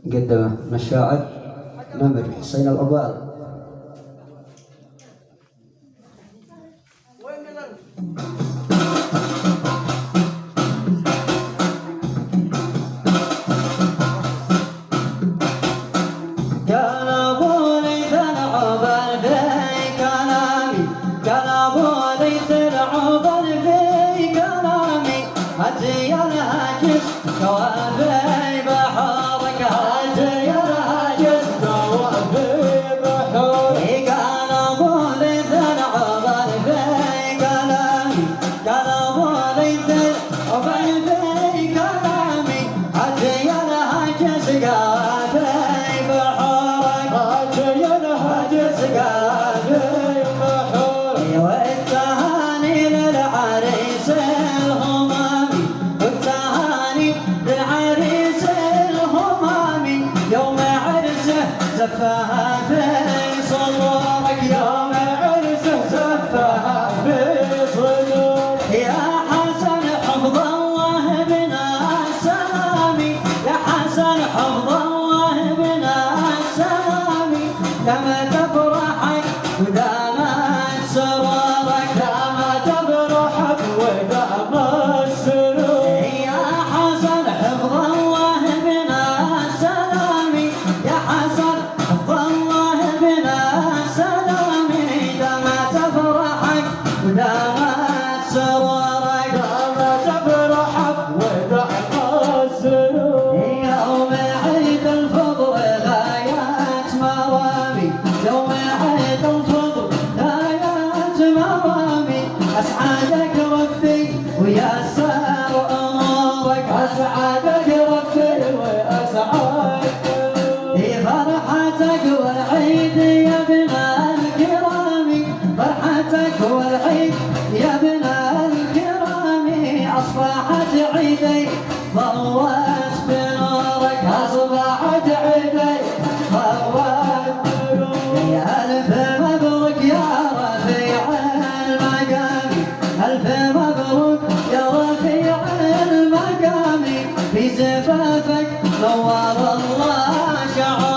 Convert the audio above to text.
قدمه من الشاعر نمر حسين الأبوال. كان أبو ليث العبر في كلامي، كان أبو ليث العبر في كلامي، هاتي الهاجس كوافي بحورك، هاتي الهاجس كوافي بحورك. كان أبو ليث العبر في كلامي، كان أبو ليث العبر في كلامي، هاتي الهاجس كوافي والتهاني للعريس الهمامي، والتهاني للعريس الهمامي، يوم عرسه زفها في صدورك، يوم عرسه زفها في صدورك. يا حسن حفظ الله بنا السلامي، يا حسن حفظ الله بنا السلامي، كما تفرحك ودامت سرورك، كما تفرحك ودامت سرورك. يا حسن حفظ الله بنا السلامي، يا حسن حفظ الله بنا السلامي، كما تفرحك ودامت سرورك، كما تفرحك ودامت سرورك. يوم عيد الفضل غايات مرامي، يوم عيد الفضل غايات مرامي، أسعدك ربي ويسر أمورك، أسعدك ربي وأسعدك. فرحتك والعيد يا ابن الكرام، فرحتك والعيد يا ابن الكرام، أصبحت عيدي ضوت بنورك، أصبحت عيدي ضوت بنورك. يا ألف مبروك يا رفيع المقام، ألف مبروك يا رفيع المقام، في زفافك نور الله شعر